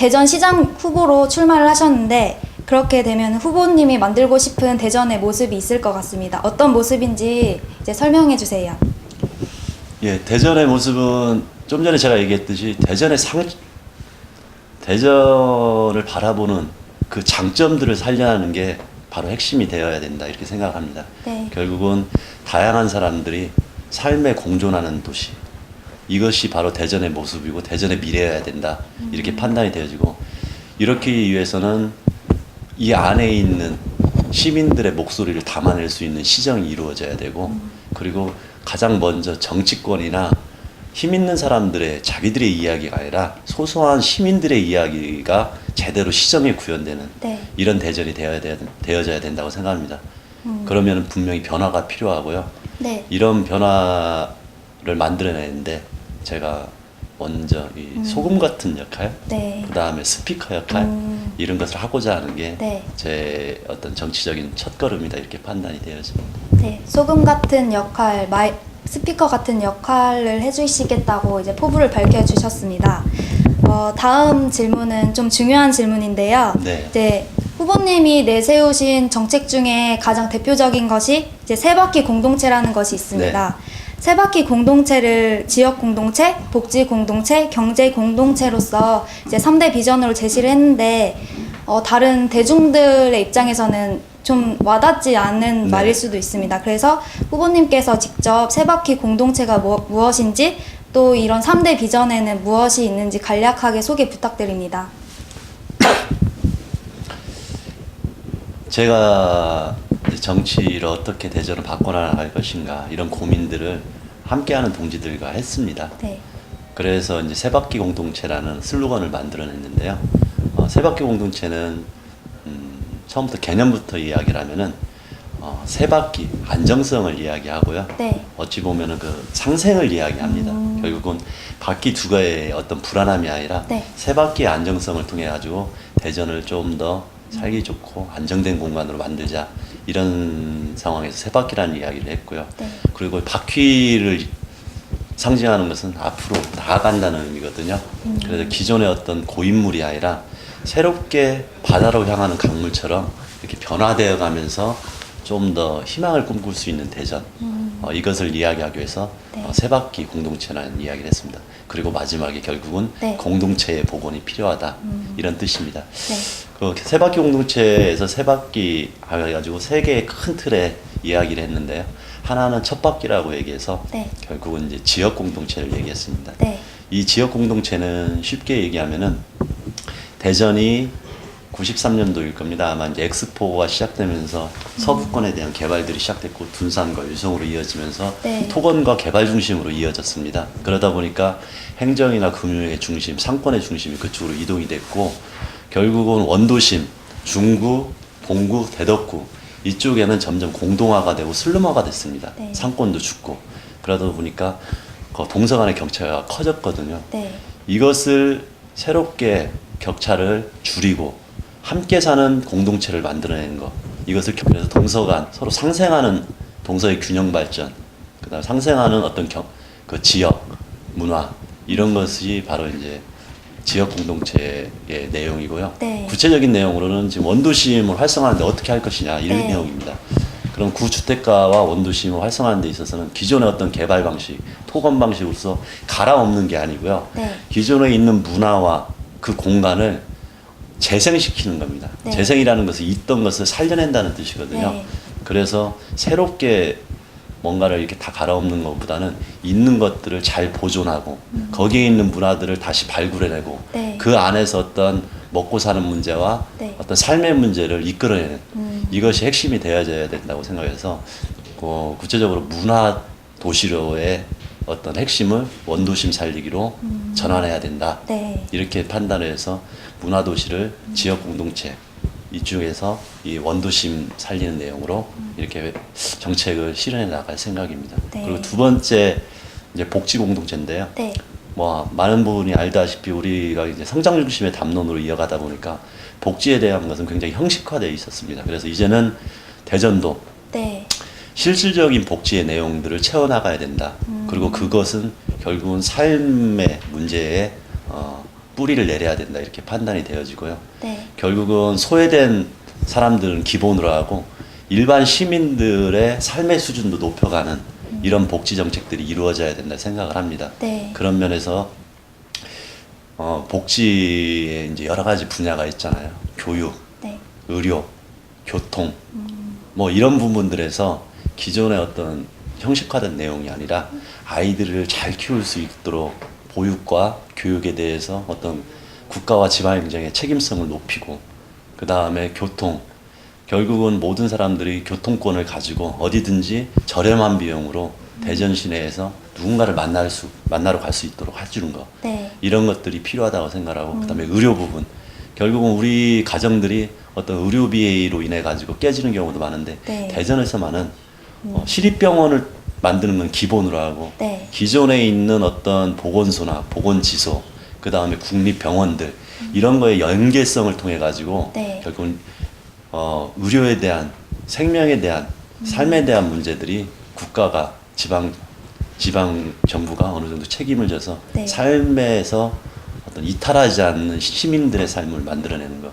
대전시장 후보로 출마를 하셨는데 그렇게 되면 후보님이 만들고 싶은 대전의 모습이 있을 것 같습니다. 어떤 모습인지 이제 설명해 주세요. 예, 대전의 모습은 좀 전에 제가 얘기했듯이 대전을 바라보는 그 장점들을 살려내는 게 바로 핵심이 되어야 된다 이렇게 생각합니다. 네. 결국은 다양한 사람들이 삶에 공존하는 도시, 이것이 바로 대전의 모습이고 대전의 미래여야 된다 이렇게 판단이 되어지고, 이렇게 위해서는 이 안에 있는 시민들의 목소리를 담아낼 수 있는 시정이 이루어져야 되고, 그리고 가장 먼저 정치권이나 힘 있는 사람들의 자기들의 이야기가 아니라 소소한 시민들의 이야기가 제대로 시정에 구현되는 네. 이런 대전이 되어져야 된다고 생각합니다. 그러면 분명히 변화가 필요하고요. 네. 이런 변화를 만들어내는데 제가 먼저 이 소금 같은 역할, 네. 그 다음에 스피커 역할, 이런 것을 하고자 하는 게 제 네. 어떤 정치적인 첫걸음이다 이렇게 판단이 되어집니다. 네. 소금 같은 역할, 스피커 같은 역할을 해주시겠다고 이제 포부를 밝혀주셨습니다. 다음 질문은 좀 중요한 질문인데요. 네. 이제 후보님이 내세우신 정책 중에 가장 대표적인 것이 이제 세 바퀴 공동체라는 것이 있습니다. 세 바퀴 공동체를 지역 공동체, 복지 공동체, 경제 공동체로서 이제 3대 비전으로 제시를 했는데 다른 대중들의 입장에서는 좀 와닿지 않는 말일 수도 있습니다. 그래서 후보님께서 직접 세 바퀴 공동체가 무엇인지 또 이런 3대 비전에는 무엇이 있는지 간략하게 소개 부탁드립니다. 제가 정치를 어떻게 대전을 바꿔나갈 것인가 이런 고민들을 함께하는 동지들과 했습니다. 네. 그래서 이제 세바퀴 공동체라는 슬로건을 만들어냈는데요. 세바퀴 공동체는 처음부터 개념부터 이야기를 하면은 세바퀴 안정성을 이야기하고요. 네. 어찌 보면은 그 상생을 이야기합니다. 결국은 바퀴 두 개의 어떤 불안함이 아니라 네. 세바퀴의 안정성을 통해 가지고 대전을 좀 더 살기 좋고 안정된 공간으로 만들자, 이런 상황에서 세바퀴라는 이야기를 했고요. 네. 그리고 바퀴를 상징하는 것은 앞으로 나아간다는 의미거든요. 그래서 기존의 어떤 고인물이 아니라 새롭게 바다로 향하는 강물처럼 이렇게 변화되어 가면서 좀 더 희망을 꿈꿀 수 있는 대전, 이것을 이야기하기 위해서 네. 세바퀴 공동체라는 이야기를 했습니다. 그리고 마지막에 결국은 네. 공동체의 복원이 필요하다, 이런 뜻입니다. 네. 그 세바퀴 공동체에서 세바퀴 해가지고 세 개의 큰 틀에 이야기를 했는데요. 하나는 첫 바퀴라고 얘기해서 네. 결국은 이제 지역 공동체를 얘기했습니다. 네. 이 지역 공동체는 쉽게 얘기하면은 대전이 93년도일 겁니다. 아마 이제 엑스포가 시작되면서 서부권에 대한 개발들이 시작됐고 둔산과 유성으로 이어지면서 네. 토건과 개발 중심으로 이어졌습니다. 그러다 보니까 행정이나 금융의 중심, 상권의 중심이 그쪽으로 이동이 됐고, 결국은 원도심, 중구, 봉구, 대덕구 이쪽에는 점점 공동화가 되고 슬럼화가 됐습니다. 네. 상권도 죽고. 그러다 보니까 그 동서 간의 격차가 커졌거든요. 네. 이것을 새롭게 격차를 줄이고 함께 사는 공동체를 만들어내는 것, 이것을 그래서 동서 간 서로 상생하는 동서의 균형 발전, 그다음 상생하는 어떤 그 지역 문화, 이런 것이 바로 이제 지역 공동체의 내용이고요. 네. 구체적인 내용으로는 지금 원도심을 활성화하는데 어떻게 할 것이냐, 이런 네. 내용입니다. 그럼 구주택가와 원도심을 활성화하는 데 있어서는 기존의 어떤 개발 방식, 토건 방식으로서 갈아엎는 게 아니고요. 네. 기존에 있는 문화와 그 공간을 재생시키는 겁니다. 네. 재생이라는 것은 있던 것을 살려낸다는 뜻이거든요. 네. 그래서 새롭게 뭔가를 이렇게 다 갈아엎는 것보다는 있는 것들을 잘 보존하고 거기에 있는 문화들을 다시 발굴해내고 네. 그 안에서 어떤 먹고 사는 문제와 네. 어떤 삶의 문제를 이끌어내는 이것이 핵심이 되어져야 된다고 생각해서 구체적으로 문화 도시로의 어떤 핵심을 원도심 살리기로 전환해야 된다. 네. 이렇게 판단해서 문화 도시를 지역 공동체 이쪽에서 이 원도심 살리는 내용으로 이렇게 정책을 실현해 나갈 생각입니다. 네. 그리고 두 번째 이제 복지 공동체인데요. 네. 뭐 많은 분이 알다시피 우리가 이제 성장 중심의 담론으로 이어가다 보니까 복지에 대한 것은 굉장히 형식화되어 있었습니다. 그래서 이제는 대전도 네. 실질적인 복지의 내용들을 채워나가야 된다. 그리고 그것은 결국은 삶의 문제에 뿌리를 내려야 된다 이렇게 판단이 되어지고요. 네. 결국은 소외된 사람들은 기본으로 하고 일반 시민들의 삶의 수준도 높여가는 이런 복지 정책들이 이루어져야 된다 생각을 합니다. 네. 그런 면에서 복지에 이제 여러 가지 분야가 있잖아요. 교육, 네. 의료, 교통, 뭐 이런 부분들에서 기존의 어떤 형식화된 내용이 아니라 아이들을 잘 키울 수 있도록 보육과 교육에 대해서 어떤 국가와 지방행정의 책임성을 높이고, 그 다음에 교통, 결국은 모든 사람들이 교통권을 가지고 어디든지 저렴한 비용으로 대전 시내에서 누군가를 만나러 갈 수 있도록 해주는 것. 네. 이런 것들이 필요하다고 생각하고, 그다음에 의료 부분. 결국은 우리 가정들이 어떤 의료비로 인해 가지고 깨지는 경우도 많은데 네. 대전에서만은 시립병원을 만드는 건 기본으로 하고 네. 기존에 있는 어떤 보건소나 보건지소, 그다음에 국립병원들 이런 거의 연계성을 통해 가지고 네. 결국은 의료에 대한, 생명에 대한, 삶에 대한 문제들이 국가가 지방 정부가 어느 정도 책임을 져서 네. 삶에서 어떤 이탈하지 않는 시민들의 삶을 만들어내는 것,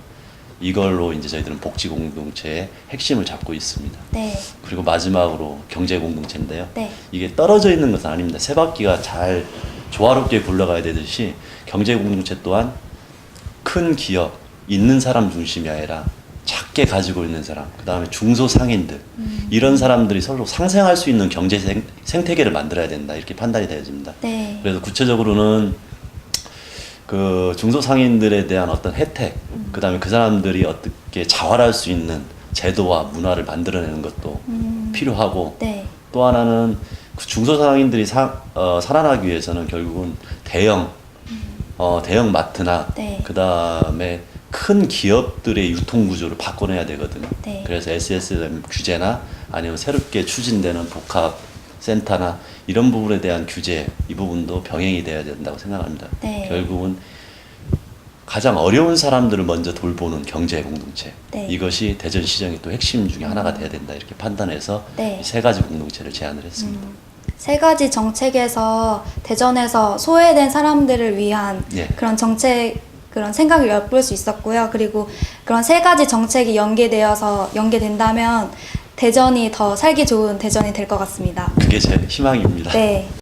이걸로 이제 저희들은 복지 공동체의 핵심을 잡고 있습니다. 네. 그리고 마지막으로 경제 공동체인데요. 네. 이게 떨어져 있는 것은 아닙니다. 세 바퀴가 잘 조화롭게 굴러가야 되듯이 경제 공동체 또한 큰 기업, 있는 사람 중심이 아니라 작게 가지고 있는 사람, 그 다음에 중소상인들, 이런 사람들이 서로 상생할 수 있는 경제 생태계를 만들어야 된다 이렇게 판단이 되어집니다. 네. 그래서 구체적으로는 그 중소상인들에 대한 어떤 혜택, 그 다음에 그 사람들이 어떻게 자활할 수 있는 제도와 문화를 만들어내는 것도 필요하고, 네. 또 하나는 그 중소상인들이 살아나기 위해서는 결국은 대형 마트나 네. 그 다음에 큰 기업들의 유통 구조를 바꿔내야 되거든요. 네. 그래서 SSM 규제나 아니면 새롭게 추진되는 복합 센터나 이런 부분에 대한 규제, 이 부분도 병행이 돼야 된다고 생각합니다. 네. 결국은 가장 어려운 사람들을 먼저 돌보는 경제 공동체, 네. 이것이 대전시장의 또 핵심 중에 하나가 돼야 된다 이렇게 판단해서 네. 이 세 가지 공동체를 제안을 했습니다. 세 가지 정책에서 대전에서 소외된 사람들을 위한 예. 그런 그런 생각을 엿볼 수 있었고요. 그리고 그런 세 가지 정책이 연계된다면 대전이 더 살기 좋은 대전이 될 것 같습니다. 그게 제 희망입니다. 네.